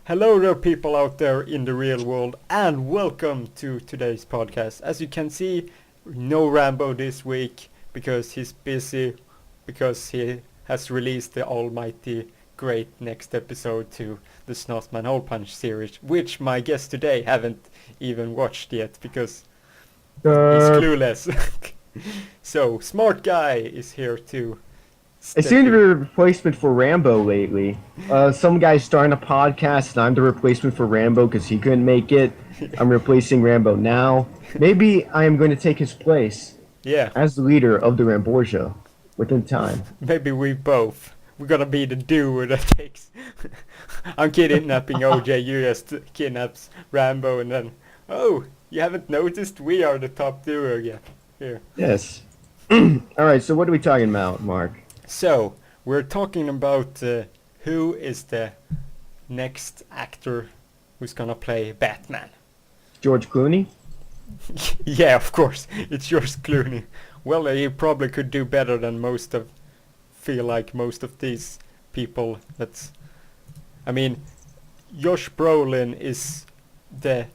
Hello there, people out there in the real world, and welcome to today's podcast. As you can see, no Rambo this week because he's busy, because he has released the almighty great next episode to the Snotman Hole Punch series, which my guest today haven't even watched yet because he's Uh, clueless. So, Smart Guy is here to it step seemed to be in. a replacement for Rambo lately. Some guy's starting a podcast, and I'm the replacement for Rambo because he couldn't make it. I'm replacing Rambo now. Maybe I am going to take his place Yeah, as the leader of the Ramborgia within time. maybe we both. We're gonna be the duo that takes. I'm kidnapping OJ, you just kidnaps Rambo, and then, oh, you haven't noticed? We are the top duo again. Here. Yes. All right. So what are we talking about, Mark? So, we're talking about who is the next actor who's gonna play Batman. George Clooney? Yeah, of course, it's George Clooney. Well, he probably could do better than feel like most of these people. I mean, Josh Brolin is the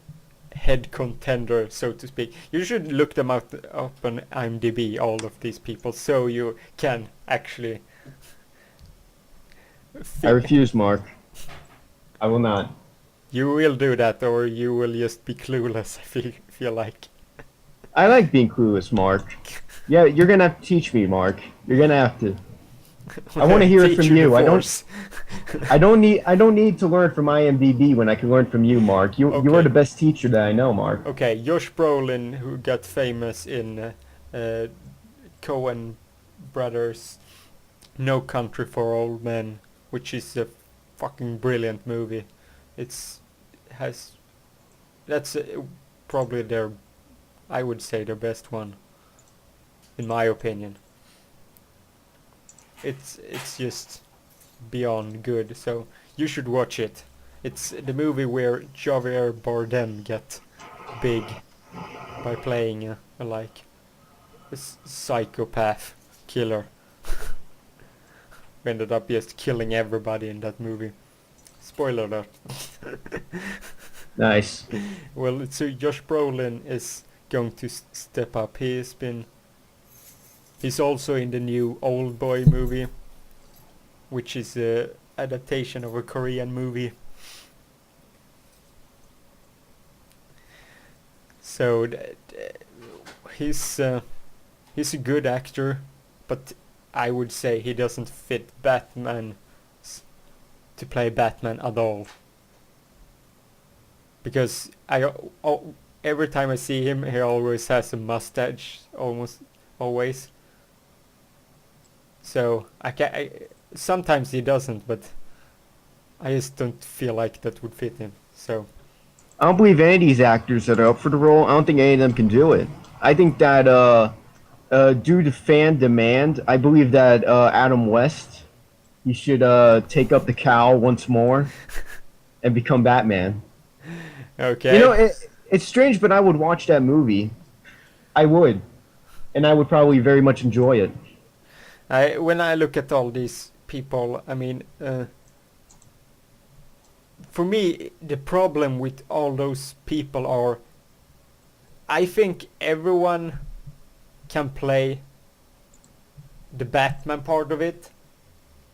head contender, so to speak. You should look them up on IMDb, all of these people, so you can actually. I refuse, Mark. I will not. You will do that, or you will just be clueless. I feel like. I like being clueless, Mark. Yeah, you're gonna have to teach me, Mark. You're gonna have to. I want to hear it Teach from you the you. I don't. force. I don't need to learn from IMDb when I can learn from you, Mark. You are Okay. the best teacher that I know, Mark. Okay, Josh Brolin, who got famous in Coen Brothers' No Country for Old Men, which is a fucking brilliant movie. It's has that's probably I would say their best one, in my opinion. It's just beyond good, so you should watch it. It's the movie where Javier Bardem got big by playing a psychopath killer. Who ended up just killing everybody in that movie. Spoiler alert. Nice. Well, so Josh Brolin is going to step up. He's also in the new Old Boy movie, which is a adaptation of a Korean movie. So he's a good actor, but I would say he doesn't fit Batman to play Batman at all. Because every time I see him, he always has a mustache, almost always. So sometimes he doesn't, but I just don't feel like that would fit him. So I don't believe any of these actors that are up for the role. I don't think any of them can do it. I think that due to fan demand, I believe that Adam West, he should take up the cowl once more and become Batman. You know, okay. it's strange, but I would watch that movie. I would, and I would probably very much enjoy it. When I look at all these people, I mean, for me, the problem with all those people are, I think everyone can play the Batman part of it,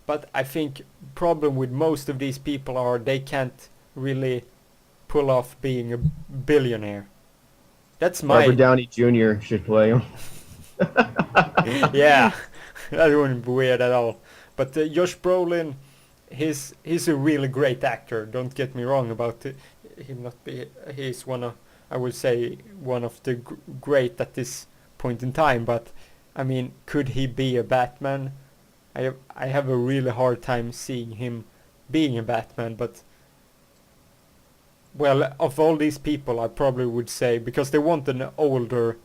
but I think problem with most of these people are they can't really pull off being a billionaire. That's Robert my Downey Jr. should play him. yeah. That wouldn't be weird at all. But Josh Brolin, he's a really great actor. Don't get me wrong about him not be. He's I would say one of the great at this point in time. But I mean, could he be a Batman? I have a really hard time seeing him being a Batman. But well, of all these people, I probably would say because they want an older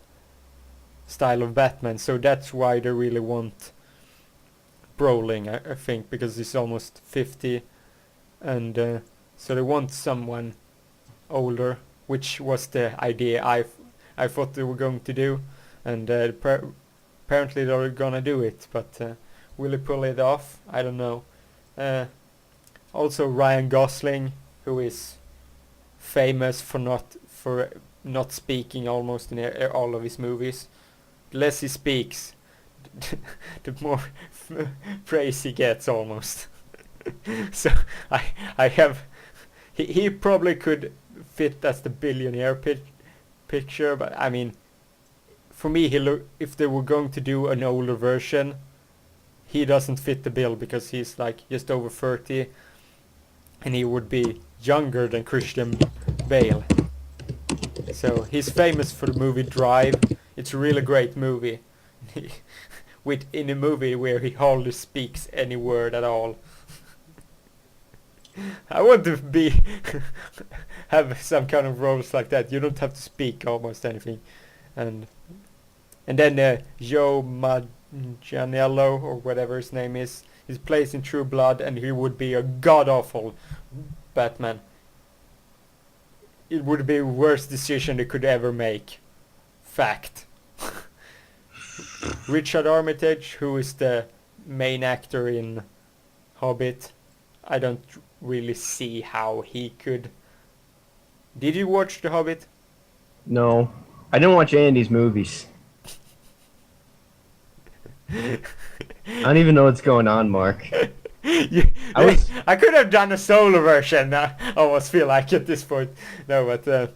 style of Batman, so that's why they really want Brolin, I think, because he's almost 50, and so they want someone older, which was the idea I thought they were going to do, and apparently they're gonna do it, but will he pull it off? I don't know. Also Ryan Gosling, who is famous for not speaking almost in all of his movies. The less he speaks, the more praise he gets almost. So I have he probably could fit as the billionaire picture, but I mean, for me, if they were going to do an older version, he doesn't fit the bill because he's like just over 30, and he would be younger than Christian Bale. So he's famous for the movie Drive. It's a really great movie. In a movie where he hardly speaks any word at all. I want to have some kind of roles like that. You don't have to speak almost anything, and then Joe Manganiello or whatever his name is plays in True Blood, and he would be a god awful Batman. It would be the worst decision they could ever make. Fact. Richard Armitage, who is the main actor in Hobbit, I don't really see how he could. Did you watch The Hobbit? No, I didn't watch any of these movies. I don't even know what's going on, Mark. I could have done a solo version. I almost feel like at this point. No, but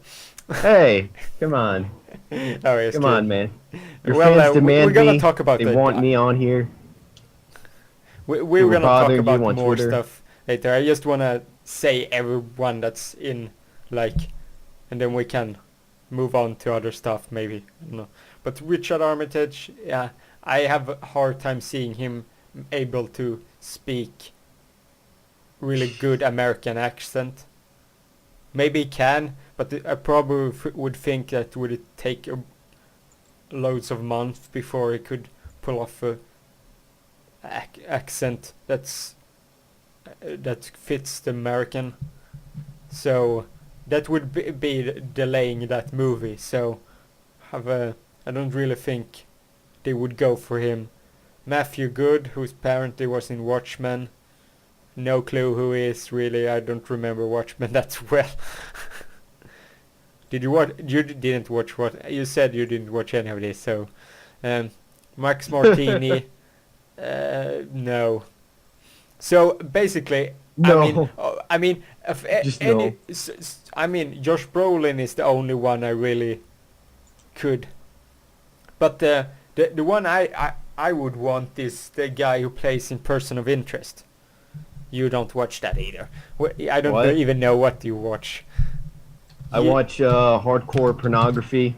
hey, come on. Oh, Come on, man. Your well, fans demand we're gonna me. talk about they that. want me on here. We're gonna talk about more Twitter. stuff later. I just wanna say everyone that's in, like, and then we can move on to other stuff maybe. I don't know. But Richard Armitage, yeah, I have a hard time seeing him able to speak really good American accent. Maybe he can, but I probably would think that would take loads of months before he could pull off a accent that fits the American. So that would be delaying that movie. So I don't really think they would go for him. Matthew Good, who apparently was in Watchmen. No clue who he is really. I don't remember Watchmen that well. Did you watch? You didn't watch what? You said you didn't watch any of this. So, Max Martini. No. So basically, No. I mean, Just no. I mean, Josh Brolin is the only one I really could. But the one I would want is the guy who plays in Person of Interest. You don't watch that either. I don't What? even know what you watch. I watch hardcore pornography.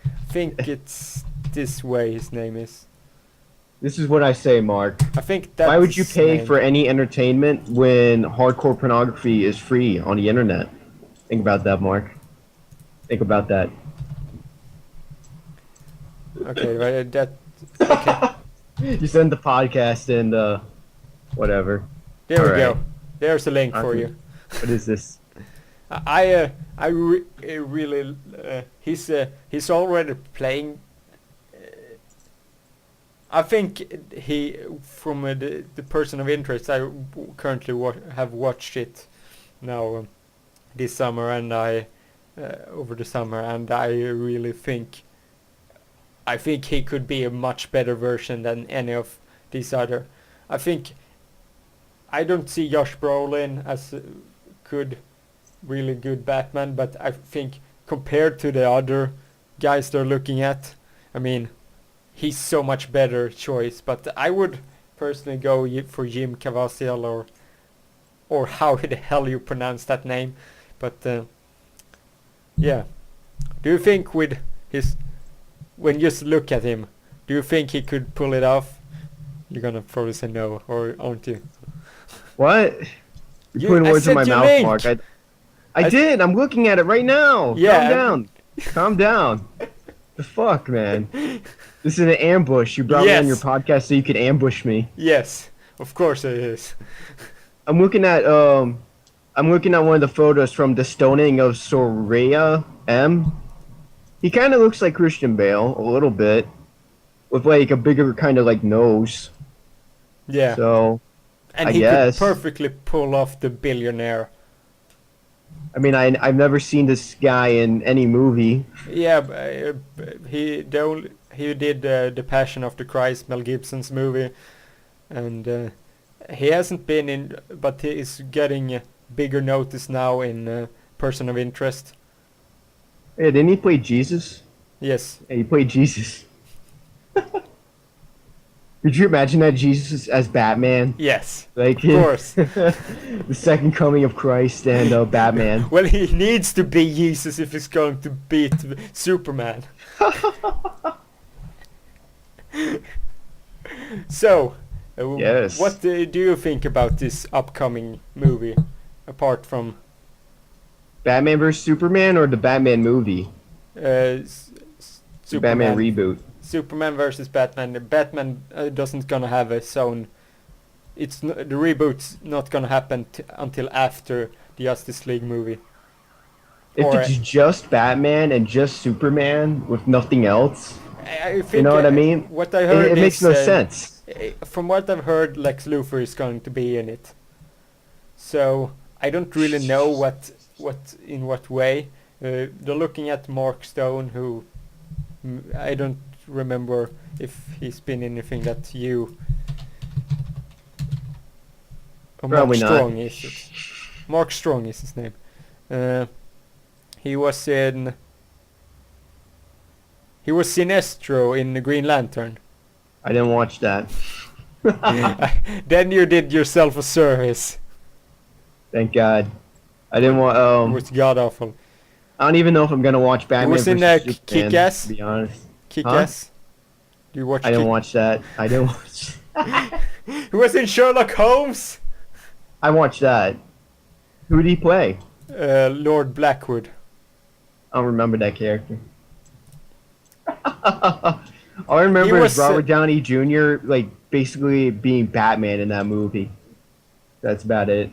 I think it's this way his name is. This is what I say, Mark. I think that's Why would you his pay name. for any entertainment when hardcore pornography is free on the internet? Think about that, Mark. Think about that. Okay, right, that. Okay, You send the podcast and whatever. there we All go. right. There's a link for Okay. you. What is this? Really he's already playing. I think he from the Person of Interest. I currently have watched it now this summer, and I over the summer, and I really think. I think he could be a much better version than any of these other. I think I don't see Josh Brolin as a really good Batman, but I think compared to the other guys they're looking at, I mean, he's so much better choice. But I would personally go for Jim Caviezel or how the hell you pronounce that name. But yeah, do you think with his when you just look at him, do you think he could pull it off? You're gonna probably say no, or aren't you? What? You're putting words in my mouth, link. Mark. I did. I'm looking at it right now. Yeah, Calm down. Calm down. The fuck, man. This is an ambush. You brought me on your Yes. podcast so you could ambush me. Yes, of course it is. I'm looking at one of the photos from the stoning of Soraya M. He kind of looks like Christian Bale a little bit, with like a bigger kind of like nose. Yeah, So and I he guess. could perfectly pull off the billionaire I mean, I've never seen this guy in any movie. Yeah, he did the Passion of the Christ, Mel Gibson's movie, and he hasn't been in, but he is getting bigger notice now in Person of Interest. Yeah, didn't he play Jesus? Yes, Yeah, he played Jesus. Could you imagine that Jesus as Batman? yes, Like of course. the second coming of Christ and Batman. Well, he needs to be Jesus if he's going to beat Superman. So, Yes. what do you think about this upcoming movie, apart from Batman vs Superman or the Batman movie? uh, The Batman Superman? reboot. Superman versus Batman. Batman doesn't gonna have its own. The reboot's not gonna happen until after the Justice League movie. If Or it's just Batman and just Superman with nothing else, I you think know what I mean? what I It, heard it makes is no sense. from what I've heard, Lex Luthor is going to be in it. So I don't really know what in what way. They're looking at Mark Stone, who I don't remember if he's been in anything that you. Oh, Mark Probably not. Strong is it? Mark Strong is his name. He was in. He was Sinestro in the Green Lantern. I didn't watch that. Then you did yourself a service. Thank God. I didn't want. It was god awful. I don't even know if I'm gonna watch He Batman was in vs Superman. Kick-Ass. To be honest, Kick-Ass. Do you watch? I didn't watch that. I didn't watch. He was in Sherlock Holmes. I watched that. Who did he play? Lord Blackwood. I don't remember that character. All I remember He is was, Robert Downey Jr. like basically being Batman in that movie. That's about it.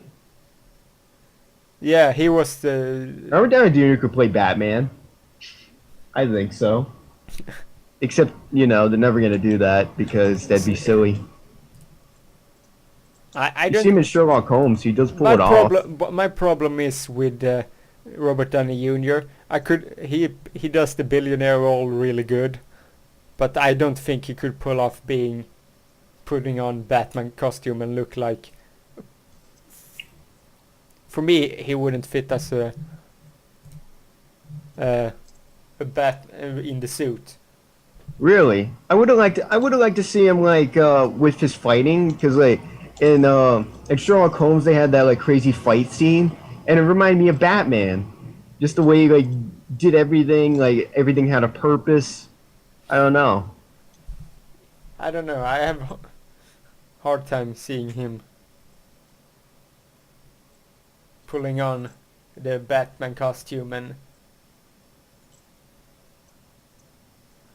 Yeah, he was the. Robert Downey Jr. could play Batman. I think so. Except, they're never gonna do that because that'd be silly. I You see him don't. in Sherlock Holmes, he does pull My it off. problem. My problem is with Robert Downey Jr. He does the billionaire role really good, but I don't think he could pull off putting on Batman costume and look like. For me, he wouldn't fit as a bat in the suit. Really, I would have liked to see him like with his fighting because like in Sherlock Holmes they had that like crazy fight scene and it reminded me of Batman, just the way he like did everything, like everything had a purpose. I don't know. I don't know. I have hard time seeing him pulling on the Batman costume and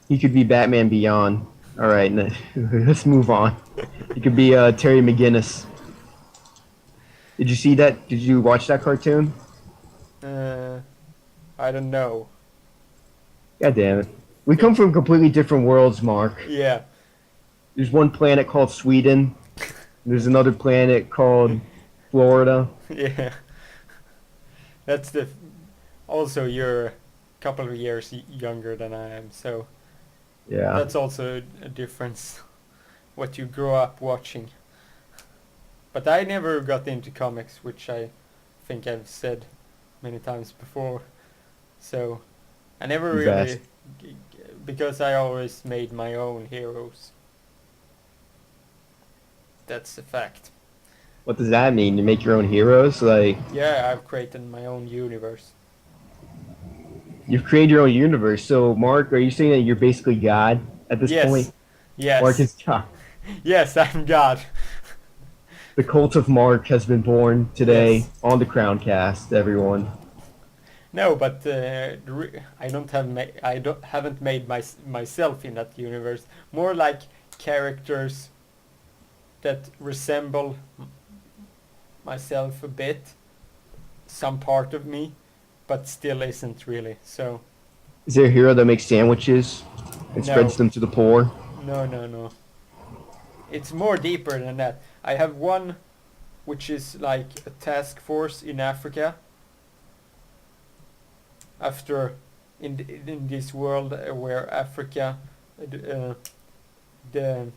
He could be Batman Beyond. All right, let's move on. He could be Terry McGinnis. Did you see that? Did you watch that cartoon? I don't know. God damn it. We come from completely different worlds, Mark. Yeah. There's one planet called Sweden. There's another planet called Florida. Yeah. That's also you're a couple of years younger than I am, so Yeah. that's also a difference. What you grow up watching. But I never got into comics, which I think I've said many times before. So I never really, because I always made my own heroes. That's a fact. What does that mean? You make your own heroes? Like, Yeah, I've created my own universe. you've created your own universe. So, Mark, are you saying that you're basically God at this Yes. point? Yes. Mark is God. Yes, I'm God. The cult of Mark has been born today Yes. on the Crowncast, everyone. No, but haven't made myself in that universe. More like characters that resemble myself a bit, some part of me, but still isn't really. So Is there a hero that makes sandwiches and No. spreads them to the poor? no. It's more deeper than that. I have one which is like a task force in Africa after in this world where Africa the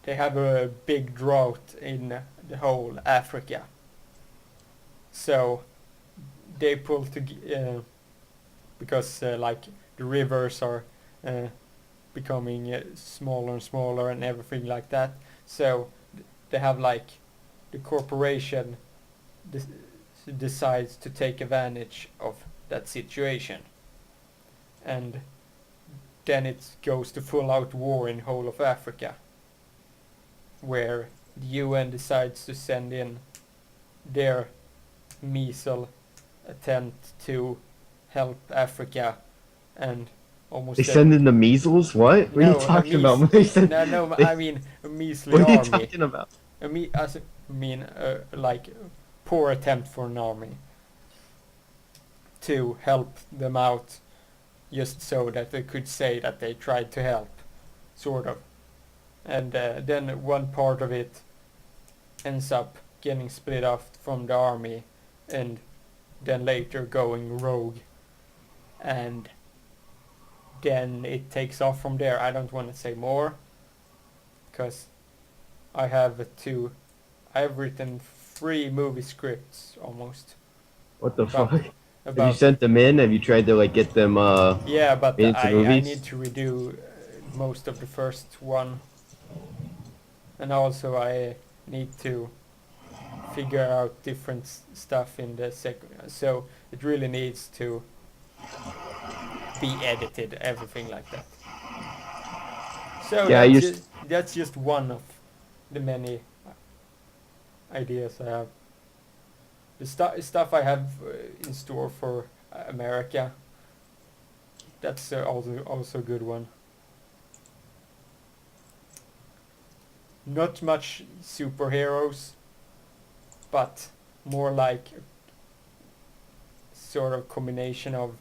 they have a big drought in the whole Africa, so they pull to because like the rivers are becoming smaller and smaller and everything like that, so they have like the corporation decides to take advantage of that situation, and then it goes to full out war in whole of Africa, where the UN decides to send in their missile attempt to help Africa, and almost They send in the measles? What? What are you no, talking about? When they send, no, they, I mean a measly what are you army. talking about? I mean like poor attempt for an army to help them out, just so that they could say that they tried to help, sort of. And then one part of it ends up getting split off from the army, and then later going rogue, and then it takes off from there. I don't want to say more, because I have written 3 movie scripts almost What the about fuck? Have you about sent them in? Have you tried to like get them yeah, but made into I movies? need to redo most of the first one, and also I need to figure out different stuff in the second, so it really needs to be edited, everything like that. So Yeah, that's just one of the many ideas I have. The stuff I have in store for America, that's also a good one. Not much superheroes, but more like sort of combination of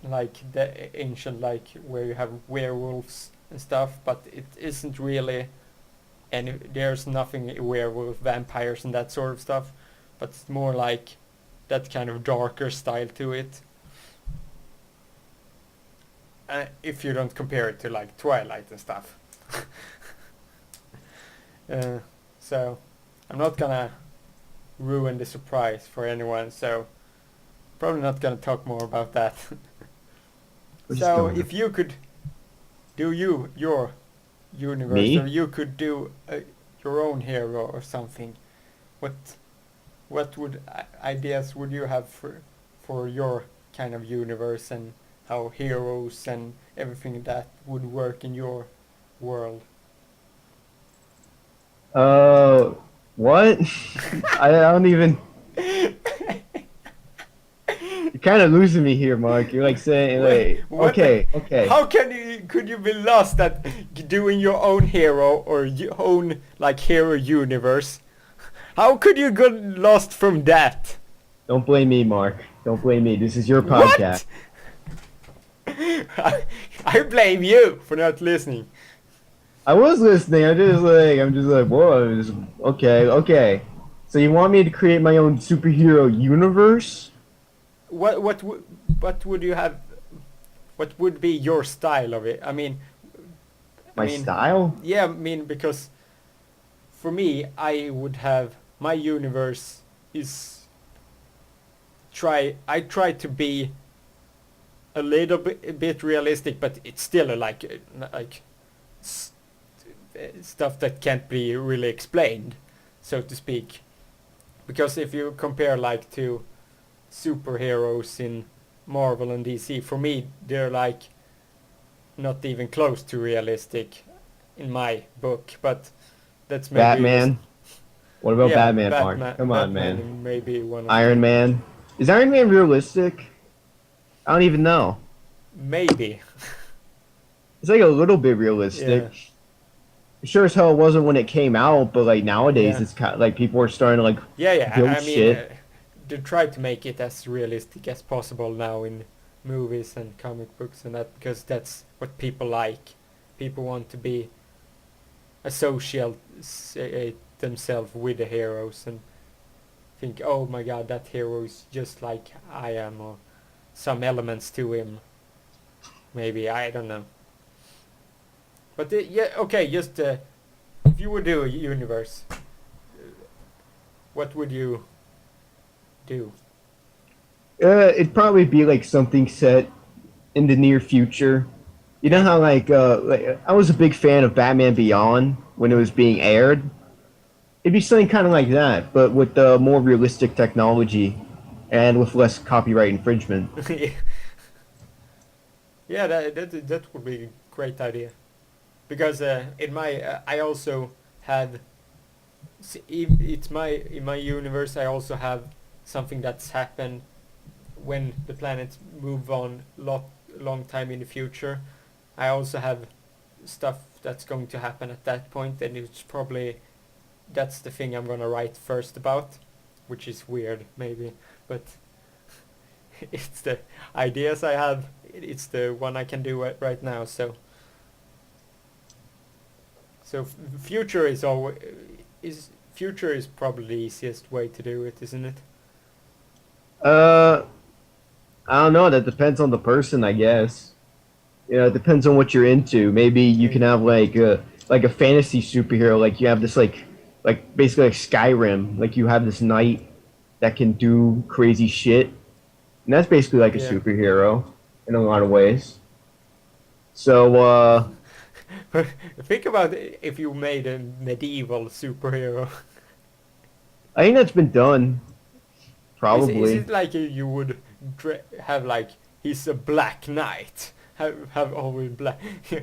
like the ancient, like where you have werewolves and stuff, but it isn't really any, there's nothing werewolf, vampires and that sort of stuff, but it's more like that kind of darker style to it. If you don't compare it to like Twilight and stuff. So I'm not gonna ruin the surprise for anyone, so probably not gonna talk more about that. we're just So going. if you could do your universe, Me? or you could do your own hero or something, what would ideas would you have for your kind of universe, and how heroes and everything that would work in your world? What? I don't even. You're kind of losing me here, Mark. You're like saying, like, What? okay. How could you be lost at doing your own hero or your own like hero universe? How could you get lost from that? Don't blame me, Mark. Don't blame me. This is your podcast. What? I blame you for not listening. I was listening. I'm just like, whoa. Okay. So you want me to create my own superhero universe? What would you have? What would be your style of it? My style? yeah, I mean, because for me, I would have my universe is I try to be a little bit realistic, but it's still like stuff that can't be really explained, so to speak. Because if you compare like to superheroes in Marvel and DC, for me they're like not even close to realistic in my book, but that's maybe just Batman? What about yeah, Batman, Mark? Come on, man. Batman maybe one of Iron the Man? Is Iron Man realistic? I don't even know. maybe It's like a little bit realistic. yeah Sure as hell it wasn't when it came out, but like nowadays yeah it's kind of, like people are starting to like build I mean shit. they try to make it as realistic as possible now in movies and comic books and that, because that's what people like. People want to be associate themselves with the heroes and think, oh my god, that hero is just like I am, or some elements to him. Maybe, I don't know. But yeah, okay, just if you would do a universe, what would you do? It'd probably be like something set in the near future. You know Okay. how like I was a big fan of Batman Beyond when it was being aired. It'd be something kind of like that, but with more realistic technology and with less copyright infringement. Yeah, that would be a great idea. Because in my I also had it's my in my universe I also have something that's happened when the planets move on long time in the future. I also have stuff that's going to happen at that point, and it's probably that's the thing I'm gonna write first about, which is weird maybe, but it's the ideas I have. It's the one I can do right now. So future is always future is probably the easiest way to do it, isn't it? Uh, I don't know. That depends on the person, I guess. You know, it depends on what you're into. Maybe you can Maybe. have like a fantasy superhero, like you have this like basically like Skyrim, like you have this knight that can do crazy shit, and that's basically like a Yeah. superhero in a lot of ways. So Think about if you made a medieval superhero. I think that's been done Is probably. it like you would have like he's a black knight? Have always black. Do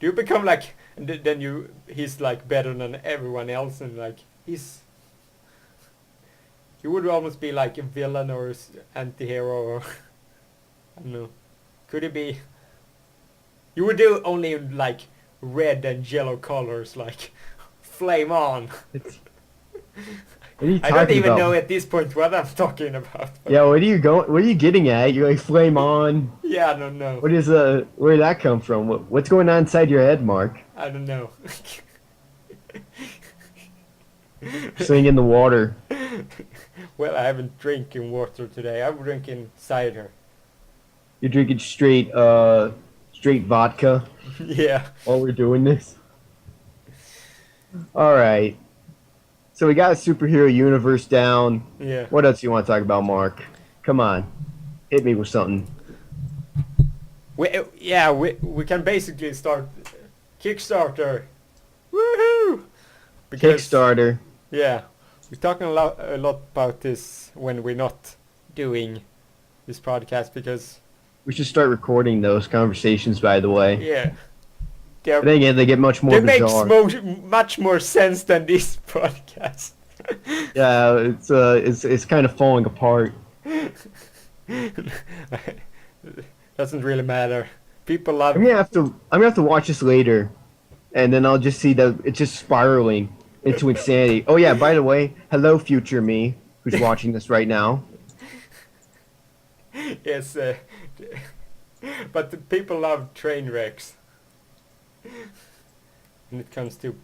you become like then he's like better than everyone else, and like he would almost be like a villain or anti-hero, or I don't know. Could it be you would do only like red and yellow colors, like flame on? It's, what are you I don't talking even about? know at this point what I'm talking about. But Yeah, what are you going? What are you getting at? You're like flame on. yeah, I don't know. What is Where did that come from? What's going on inside your head, Mark? I don't know. Sitting in the water. Well, I haven't drinking water today. I'm drinking cider. You're drinking straight vodka Yeah, while we're doing this. All right. So we got a superhero universe down. yeah. What else you want to talk about, Mark? Come on, hit me with something. We can basically start Kickstarter. Woohoo! Because Kickstarter. yeah, we're talking a lot about this when we're not doing this podcast because We should start recording those conversations. By the way, yeah, but then again, they get much more they make bizarre. much more sense than this podcast. Yeah, it's kind of falling apart. Doesn't really matter. People I'm love. gonna have to I'm gonna have to watch this later, and then I'll just see that it's just spiraling into insanity. Oh yeah, by the way, hello future me, who's watching this right now. Yes, but the people love train wrecks. When it comes to,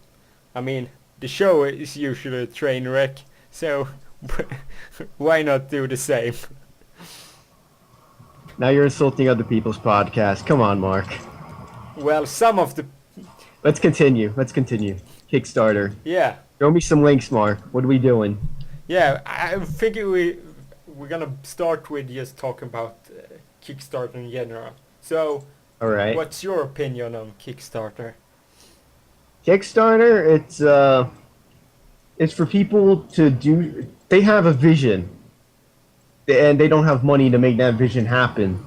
I mean, the show is usually a train wreck, so why not do the same? Now you're insulting other people's podcasts. Come on, Mark. Well, some of the Let's continue. Let's continue. Kickstarter. yeah, Show me some links, Mark. What are we doing? yeah. I think we're gonna start with just talking about Kickstarter in general. So, All right. what's your opinion on Kickstarter? Kickstarter. It's for people to do. They have a vision, and they don't have money to make that vision happen.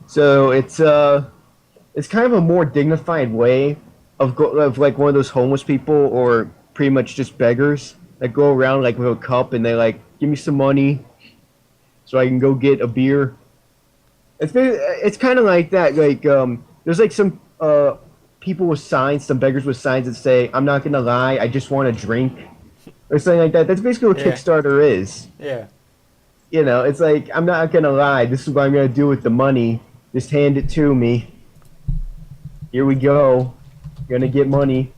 So it's kind of a more dignified way of like one of those homeless people or pretty much just beggars that go around like with a cup and they like give me some money so I can go get a beer. It's kind of like that. Like there's like some people with signs, some beggars with signs that say I'm not gonna lie, I just want a drink or something like that. That's basically what Yeah, Kickstarter is. yeah, You know, it's like I'm not gonna lie. This is what I'm gonna do with the money. Just hand it to me. Here we go. Gonna get money.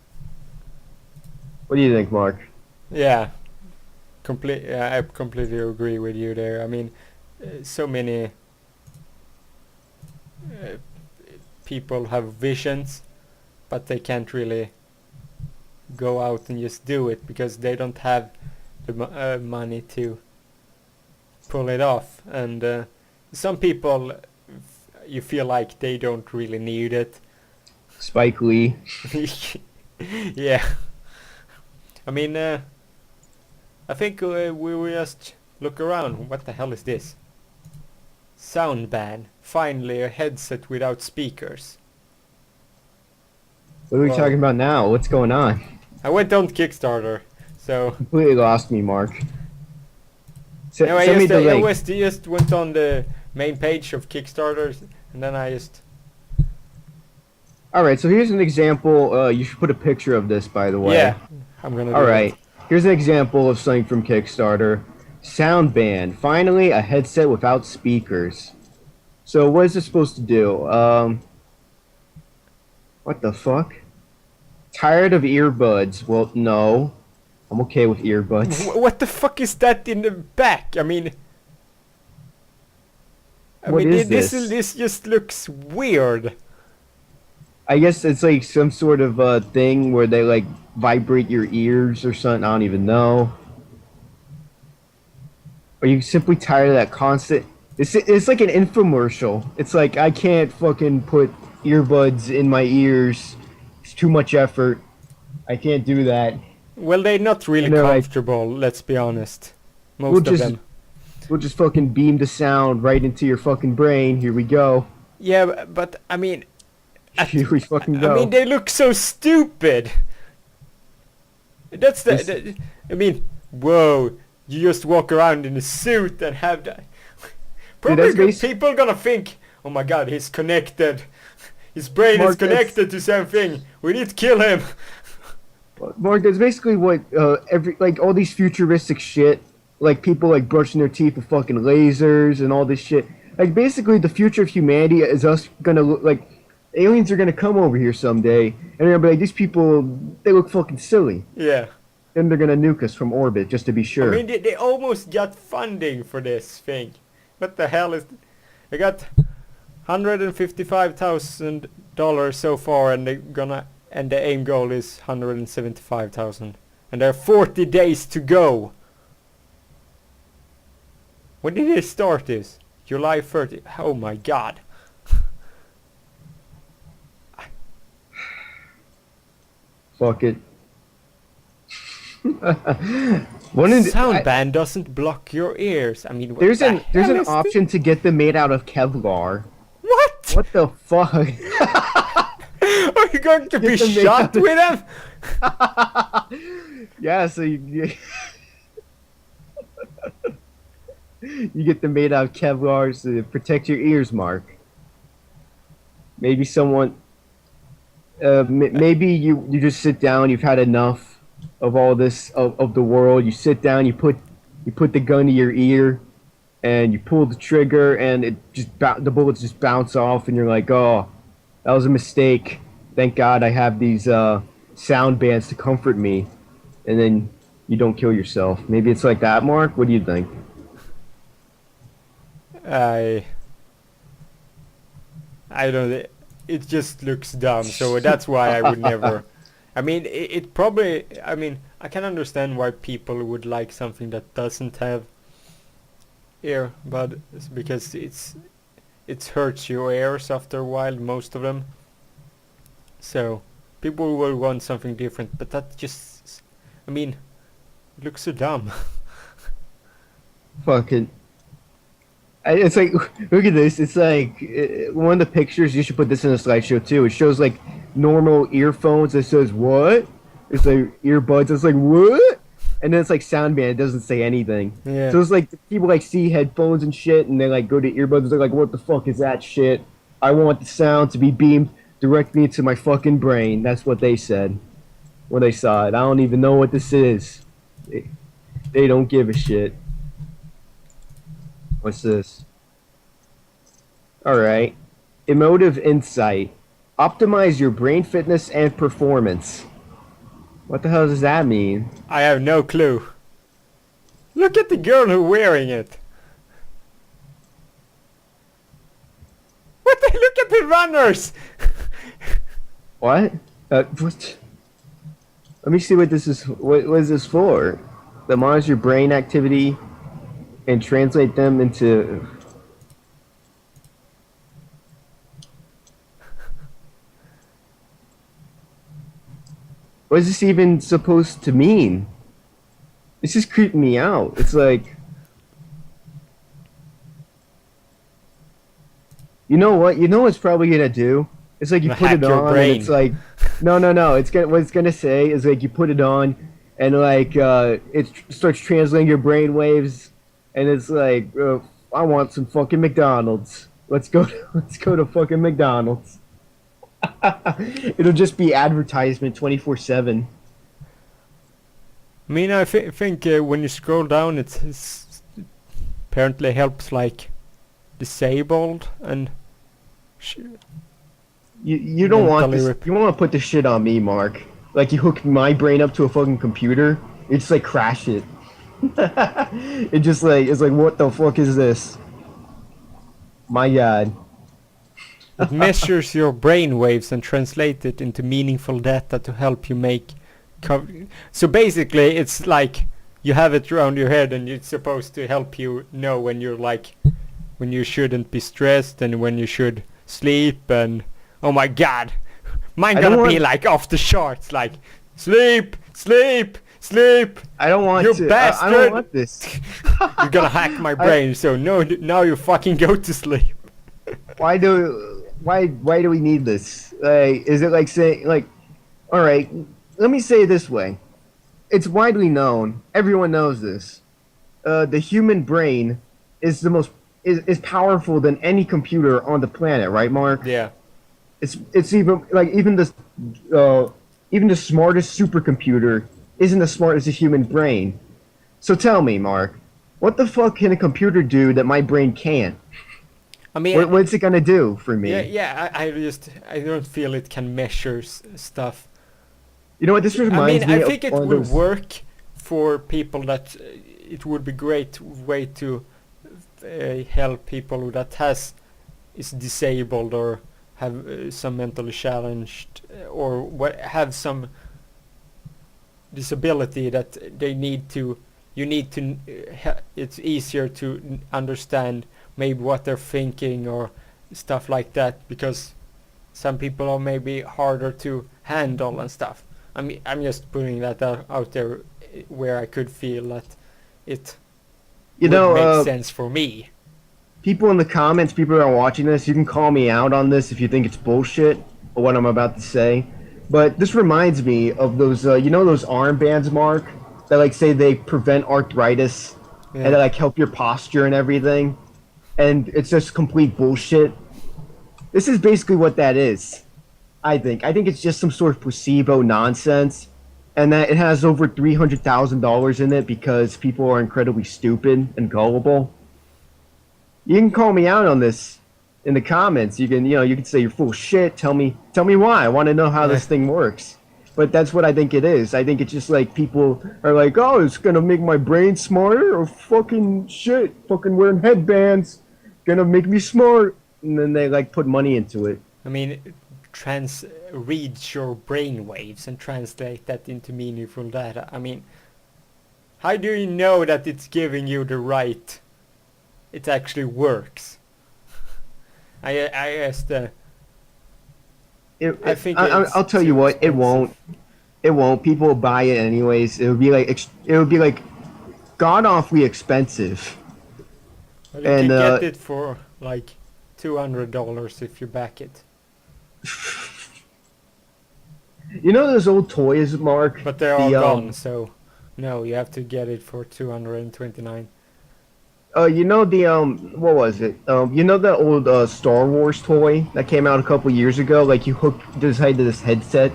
What do you think, Mark? yeah. I completely agree with you there. I mean, so many people have visions, but they can't really go out and just do it because they don't have the money to pull it off. And some people, you feel like they don't really need it. Spike Lee. Yeah. I mean, I think we will just look around. What the hell is this? Sound ban. Finally a headset without speakers. What are we Whoa. talking about now? What's going on? I went on Kickstarter, so... Completely lost me, Mark. No, Send me the link. I just went on the main page of Kickstarter, and then I just... Alright, so here's an example. You should put a picture of this, by the way. Yeah, I'm gonna do Alright, it. here's an example of something from Kickstarter. Sound ban. Finally, a headset without speakers. So what is this supposed to do? What the fuck? Tired of earbuds? Well, no. I'm okay with earbuds. What the fuck is that in the back? I mean... What is this? This just looks weird. I guess it's like some sort of thing where they like vibrate your ears or something. I don't even know. Are you simply tired of that constant? It's like an infomercial. It's like I can't fucking put earbuds in my ears. It's too much effort. I can't do that. Well, they're not really And they're like, comfortable, let's be honest. Most of them. We'll just fucking beam the sound right into your fucking brain. Here we go. Yeah, but I mean... Here we fucking go. I mean, they look so stupid. That's I mean, whoa! You just walk around in a suit and have that. Probably people gonna think, oh my god, he's connected. His brain is connected to something. We need to kill him. Mark, that's basically what like all these futuristic shit, like people like brushing their teeth with fucking lasers and all this shit. Like basically, the future of humanity is us gonna look like. Aliens are gonna come over here someday, and they're gonna be like, these people, they look fucking silly. Yeah. Then they're gonna nuke us from orbit, just to be sure. I mean, they almost got funding for this thing. What the hell is... They got $155,000 so far, and the aim goal is 175,000. And there are 40 days to go. When did they start this? July 30. Oh my god. Fuck it. Sound ban doesn't block your ears. I mean, what there's an is option to get them made out of Kevlar. What? What the fuck? Are you going to be shot with them? Yeah, so you you get them made out of Kevlar to protect your ears, Mark. Maybe someone. Maybe you just sit down. You've had enough of all this of the world. You sit down. You put the gun to your ear, and you pull the trigger, and the bullets just bounce off, and you're like, oh, that was a mistake. Thank God I have these sound bands to comfort me, and then you don't kill yourself. Maybe it's like that, Mark. What do you think? I don't. It just looks dumb, so that's why I would never... I mean, it probably... I mean, I can understand why people would like something that doesn't have earbuds, because it hurts your ears after a while, most of them. So, people will want something different, but that just... I mean, it looks so dumb. Fucking... It's like, look at this. It's like one of the pictures. You should put this in a slideshow too. It shows like normal earphones. It says what? It's like earbuds. It's like what? And then it's like sound band. It doesn't say anything. Yeah. So it's like people like see headphones and shit, and they like go to earbuds. They're like, what the fuck is that shit? I want the sound to be beamed directly into my fucking brain. That's what they said when they saw it. I don't even know what this is. They don't give a shit. What's this? Alright. Emotive insight. Optimize your brain fitness and performance. What the hell does that mean? I have no clue. Look at the girl who's wearing it. What the? Look at the runners. What? What? Let me see what this is. What is this for? That monitors your brain activity and translate them into. What is this even supposed to mean? This is creeping me out. It's like, you know what? You know what's probably gonna do? It's like you Gonna put hack it your on brain. and it's like, no. It's gonna what it's gonna say is like you put it on and like it starts translating your brain waves and it's like, I want some fucking McDonald's. Let's go. Let's go to fucking McDonald's. It'll just be advertisement 24/7. I mean, I think when you scroll down, it's apparently helps like disabled and You don't want mentally this. You want to put this shit on me, Mark. Like you hook my brain up to a fucking computer. You just like crash it. It just like it's like what the fuck is this? My God. It measures your brain waves and translates it into meaningful data to help you make. So basically, it's like you have it around your head, and it's supposed to help you know when you're like, when you shouldn't be stressed and when you should sleep. And oh my God, mine I don't gonna be want- like off the charts, like sleep, sleep, sleep. I don't want You to. I bastard! don't want this. You're gonna hack my brain, so no, now you fucking go to sleep. Why do we need this? Like, is it like saying like, all right? Let me say it this way. It's widely known. Everyone knows this. The human brain is the most is powerful than any computer on the planet, right, Mark? Yeah. It's even like even the smartest supercomputer isn't as smart as the human brain. So tell me, Mark, what the fuck can a computer do that my brain can't? I mean, What's it gonna do for me? yeah. I don't feel it can measure stuff. You know what? This I reminds mean, me I think of it one of would those. work for people that it would be great way to help people that is disabled or have some mentally challenged or have some disability that they need to. You need to. It's easier to understand maybe what they're thinking or stuff like that, because some people are maybe harder to handle and stuff. I mean, I'm just putting that out there where I could feel that it You would know, make sense for me. people in the comments, people that are watching this, you can call me out on this if you think it's bullshit or what I'm about to say. But this reminds me of those, you know, those armbands, Mark, that like say they prevent arthritis Yeah. and they like help your posture and everything, and it's just complete bullshit. This is basically what that is. I think. I think it's just some sort of placebo nonsense, and that it has over $300,000 in it because people are incredibly stupid and gullible. You can call me out on this in the comments. You can, you can say you're full of shit. Tell me why. I want to know how this thing works. But that's what I think it is. I think it's just like people are like, oh, it's gonna make my brain smarter, or fucking shit, fucking wearing headbands, gonna make me smart, and then they like put money into it. I mean, read your brain waves and translate that into meaningful data. I mean, how do you know that it's giving you the right? It actually works. I asked. I think I'll tell you too what, it expensive. won't. It won't. People will buy it anyways. It would be like god awfully expensive. Well, you And, can get it for like $200 if you back it. You know those old toys, Mark? But they're all The, gone, so no, you have to get it for 229. You know the what was it? You know that old Star Wars toy that came out a couple years ago? Like you decided this headset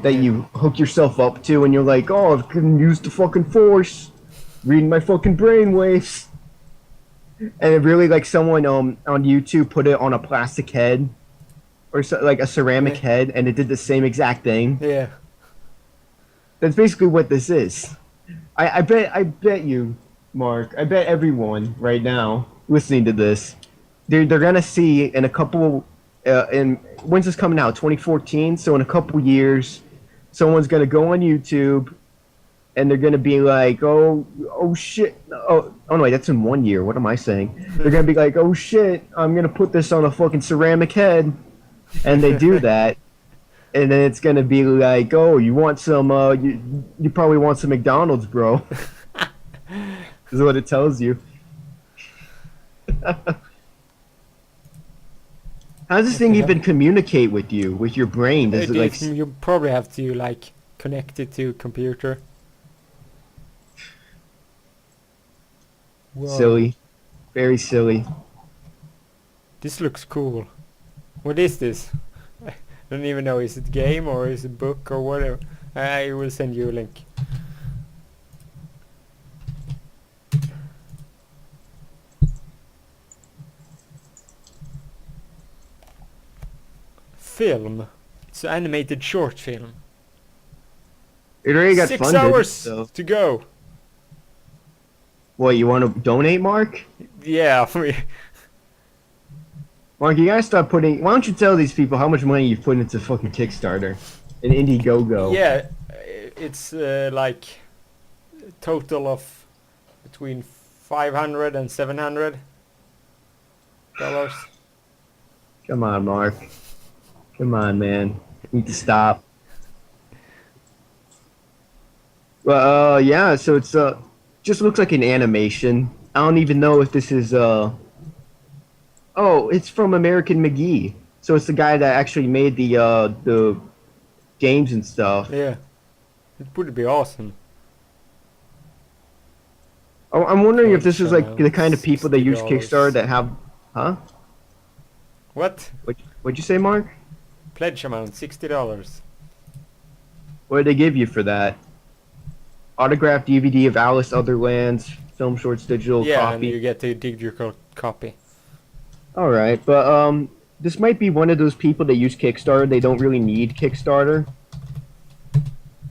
that Yeah. you hook yourself up to, and you're like, oh, I can use the fucking force, reading my fucking brainwaves. And it really like someone on YouTube put it on a plastic head, or like a ceramic Yeah. head, and it did the same exact thing. Yeah. That's basically what this is. I bet you Mark, I bet everyone right now listening to this, they're gonna see in a couple, in when's this coming out? 2014. So in a couple years, someone's gonna go on YouTube and they're gonna be like, oh shit, oh no, wait, that's in 1 year. What am I saying? They're gonna be like, oh shit, I'm gonna put this on a fucking ceramic head, and they do that, and then it's gonna be like, oh, you want some? You probably want some McDonald's, bro. Is what it tells you. How does this What thing the hell? even communicate with you, with your brain? Does it like You probably have to like connect it to computer. Whoa, silly, very silly? this looks cool. What is this? I don't even know. Is it game or is it book or whatever? I will send you a link. Film. It's an animated short film. It already got 6 funded. hours So, to go. what you want to donate, Mark? Yeah, Mark, you gotta stop putting. Why don't you tell these people how much money you've put into fucking Kickstarter and Indiegogo? yeah, it's like a total of between 500 and 700 dollars. Come on, Mark. Come on, man. You need to stop. Well, yeah. So it's just looks like an animation. I don't even know if this is Oh, it's from American McGee. So it's the guy that actually made the games and stuff. Yeah, it would be awesome. Oh, I'm wondering if this is like Around the kind of people that use $60. Kickstarter that have, huh? What? What'd you say, Mark? Pledge amount $60. What did they give you for that? Autographed DVD of Alice Otherlands, film shorts, digital Yeah, and copy. you get a digital copy. All right, but this might be one of those people that use Kickstarter. They don't really need Kickstarter.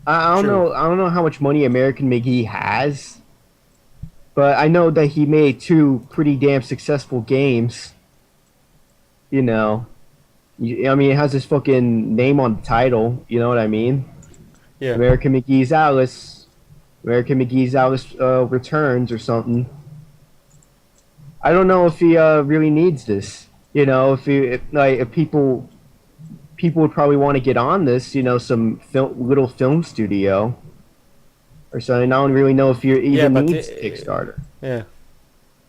I don't True. know. I don't know how much money American McGee has, but I know that he made two pretty damn successful games. You know, I mean, it has his fucking name on the title. You know what I mean? Yeah. American McGee's Alice, American McGee's Alice Returns or something. I don't know if he really needs this. You know, if people would probably want to get on this. You know, some little film studio or something. I don't really know if he Yeah, even but needs Kickstarter. Yeah.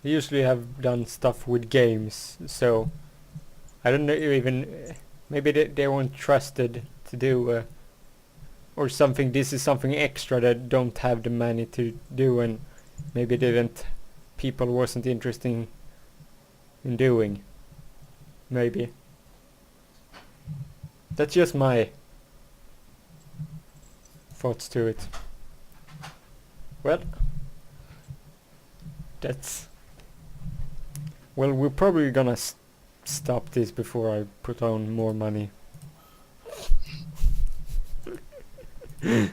They usually have done stuff with games, so I don't know even maybe they weren't trusted to do or something. This is something extra that don't have the money to do, and maybe people wasn't interested in doing. Maybe that's just my thoughts to it. Well, we're probably gonna stop this before I put on more money. You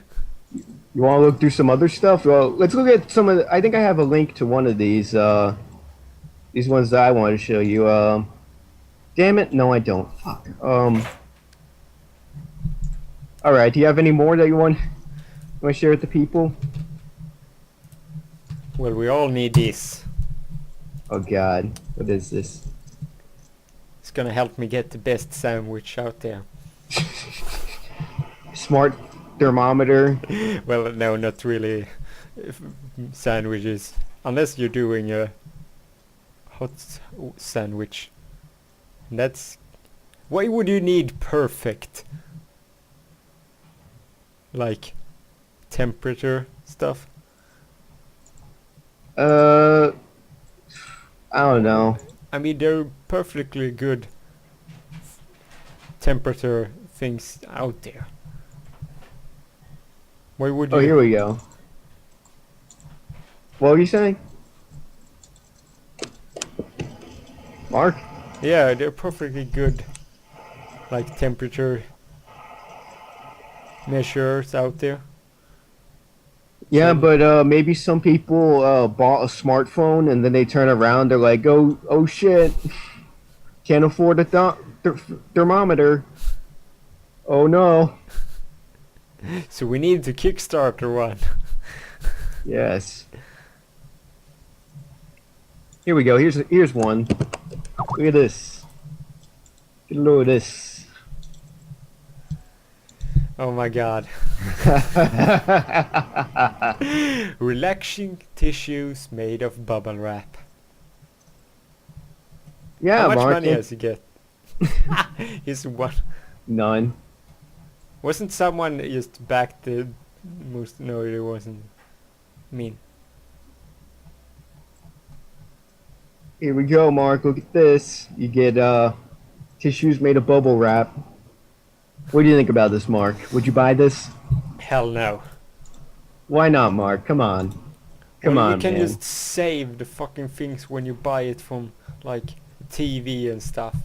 want to look through some other stuff? Well, let's look at some of I think I have a link to one of these ones that I want to show you. Damn it, no I don't. Fuck. All right, do you have any more that you want to share with the people? Well, we all need this. Oh god, what is this? It's gonna help me get the best sandwich out there. Smart thermometer. Well, no, not really sandwiches. Unless you're doing a sandwich. That's... Why would you need perfect? Like temperature stuff? I don't know. I mean, they're perfectly good temperature things out there. Why would you... Oh, here we go. What were you saying? Mark? Yeah, they're perfectly good, like temperature measures out there. Yeah, So but maybe some people bought a smartphone and then they turn around. They're like, oh shit, can't afford a thermometer. Oh no. so we need to Kickstarter one. Yes. Here we go. Here's one. Look at this. Get a load of this. Oh my god. Relaxing tissues made of bubble wrap. How Yeah, much Mark. money has he get? He's one. None. Wasn't someone just back the most? No, it wasn't. Mean. Here we go, Mark. Look at this. You get tissues made of bubble wrap. What do you think about this, Mark? Would you buy this? Hell no. Why not, Mark? Come on. Come Well, you on, can man. just save the fucking things when you buy it from like TV and stuff.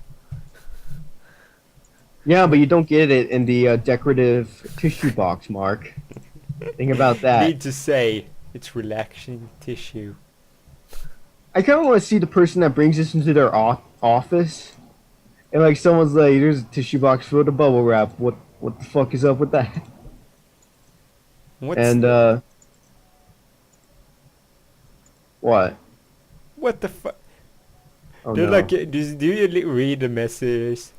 Yeah, but you don't get it in the decorative tissue box, Mark. Think about that. Need to say it's relaxing tissue. I kind of want to see the person that brings this into their office, and like someone's like, "There's a tissue box filled with bubble wrap. What the fuck is up with that?" What's And what? what the fuck? Oh Do no. like do you read the messages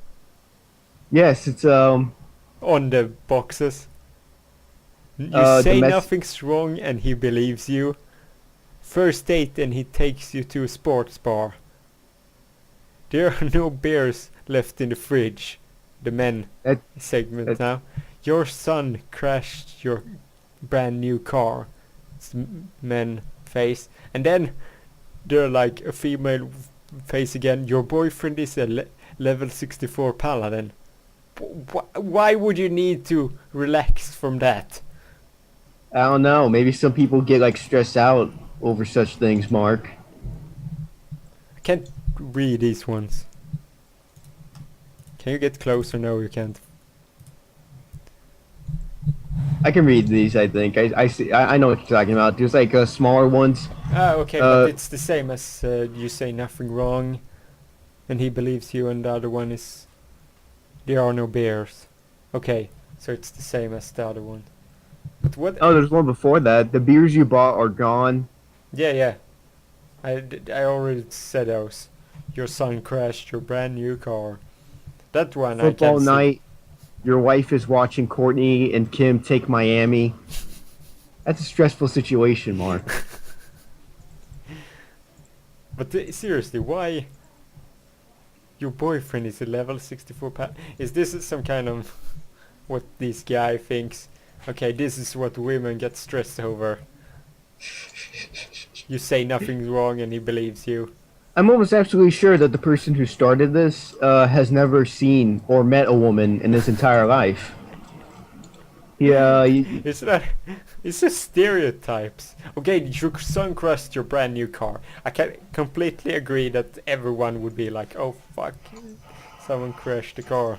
Yes, it's on the boxes? You the say nothing's wrong and he believes you. First date and he takes you to a sports bar. There are no beers left in the fridge. The men That- segment that- now. Your son crashed your brand new car. It's men face. And then they're like a female face again. Your boyfriend is a level 64 paladin. Why would you need to relax from that? I don't know. Maybe some people get like stressed out over such things, Mark. I can't read these ones. Can you get closer? No, you can't. I can read these. I think I see. I know what you're talking about. There's like smaller ones. Ah, okay, but it's the same as you say nothing wrong, and he believes you, and the other one is there are no bears. Okay, so it's the same as the other one. But what? Oh, there's one before that. The beers you bought are gone. Yeah. I already said those. Your son crashed your brand new car. That one I Football can see. night. Your wife is watching Courtney and Kim take Miami. That's a stressful situation, Mark. But seriously, why? Your boyfriend is a level 64 Is this some kind of what this guy thinks? Okay, this is what women get stressed over. You say nothing's wrong and he believes you. I'm almost absolutely sure that the person who started this has never seen or met a woman in his entire life. Yeah, It's just stereotypes. Okay, your son crashed your brand new car. I can completely agree that everyone would be like, oh fuck, someone crashed the car.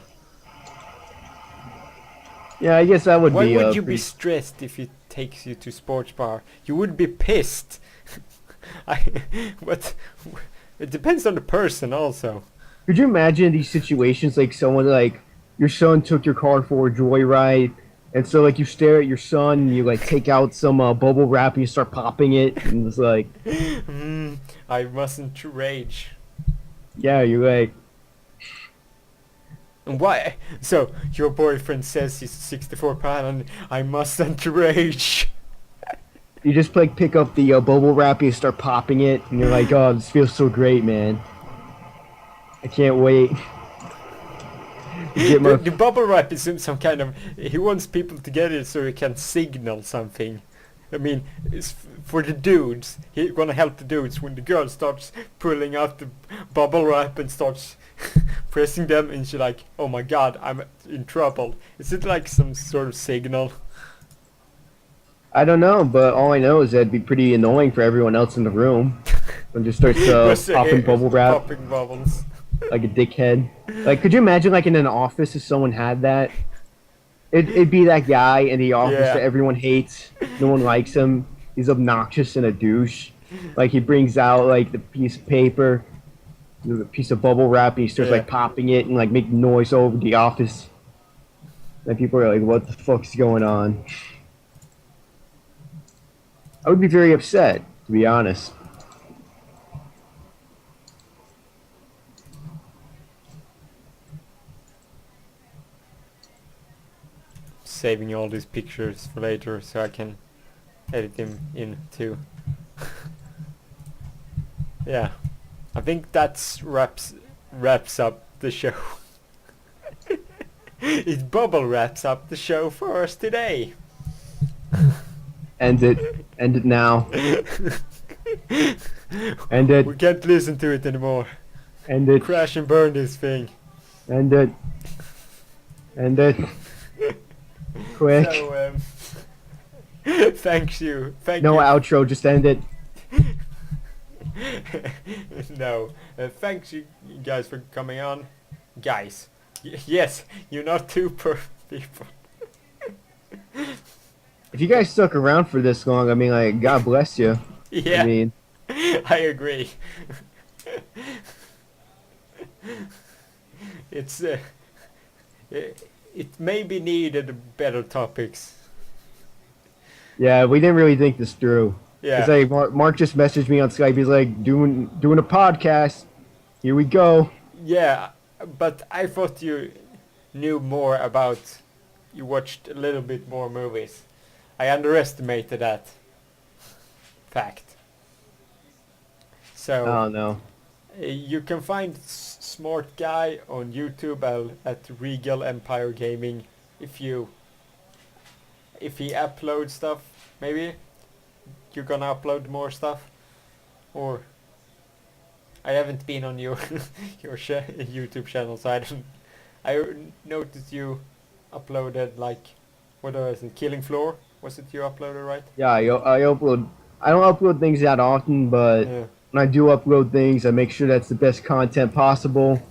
yeah. I guess that would Why be. would you be pretty- stressed if it takes you to sports bar? You would be pissed. But it depends on the person also. Could you imagine these situations like someone like your son took your car for a joyride, and so like you stare at your son and you like take out some bubble wrap and you start popping it and it's like, I mustn't rage. yeah, you're like, And why? So your boyfriend says he's 64 pound and I mustn't rage. you just like pick up the bubble wrap and you start popping it and you're like, oh, this feels so great, man. I can't wait. Get my The bubble wrap is some kind of... He wants people to get it so he can signal something. I mean, it's for the dudes. He's gonna help the dudes when the girl starts pulling out the bubble wrap and starts pressing them and she's like, oh my god, I'm in trouble. Is it like some sort of signal? I don't know, but all I know is that it'd be pretty annoying for everyone else in the room when just starts Just, popping bubble wrap Popping bubbles. like a dickhead. Like, could you imagine like in an office if someone had that? It'd be that guy in the office that Yeah. everyone hates. No one likes him. He's obnoxious and a douche. Like he brings out like the piece of paper, the piece of bubble wrap, and he starts Yeah. like popping it and like making noise all over the office. And people are like, "What the fuck's going on?" I would be very upset, to be honest. Saving all these pictures for later so I can edit them in too. Yeah. I think that's wraps up the show. It bubble wraps up the show for us today. End it. End it now. End it. We can't listen to it anymore. End it. Crash and burn this thing. End it. End it. Quick. So, thank you. Thank No you. outro. Just end it. No. Thanks you guys for coming on. Guys. Yes, you're not two perfect people. If you guys stuck around for this long, I mean, like, God bless you. Yeah. I mean, I agree. It's it maybe needed better topics. yeah, we didn't really think this through. Yeah. It's like Mark just messaged me on Skype. He's like, doing a podcast. Here we go. Yeah, but I thought you knew more about. You watched a little bit more movies. I underestimated that fact. So Oh no. you can find Smrtgy1 on YouTube at Regal Empire Gaming if he uploads stuff. Maybe you're gonna upload more stuff, or I haven't been on your YouTube channel, so I don't. I noticed you uploaded like what was it? Killing Floor? Was it you uploaded, right? Yeah, I upload. I don't upload things that often, but Yeah. when I do upload things, I make sure that's the best content possible.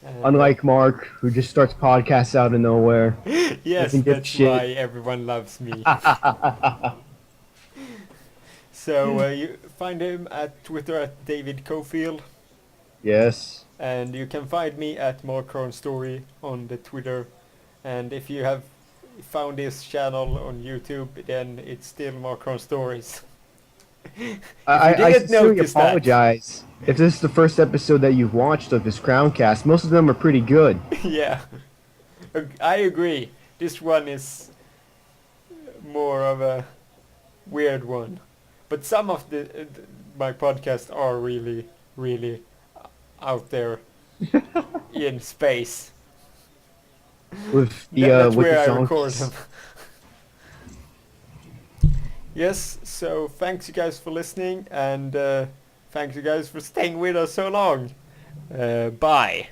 And, Unlike Mark, who just starts podcasts out of nowhere. yes, doesn't give that's shit. why everyone loves me. So you find him at Twitter at David Cofield, Yes. and you can find me at Markron Story on the Twitter. And if you have found this channel on YouTube, then it's still Markron Stories. I didn't sincerely notice that. apologize if this is the first episode that you've watched of this Crowncast. Most of them are pretty good. Yeah, I agree. This one is more of a weird one, but some of my podcasts are really, really out there in space. With the That's with where the I record songs. them. Yes, so thanks you guys for listening, and thanks you guys for staying with us so long. Bye.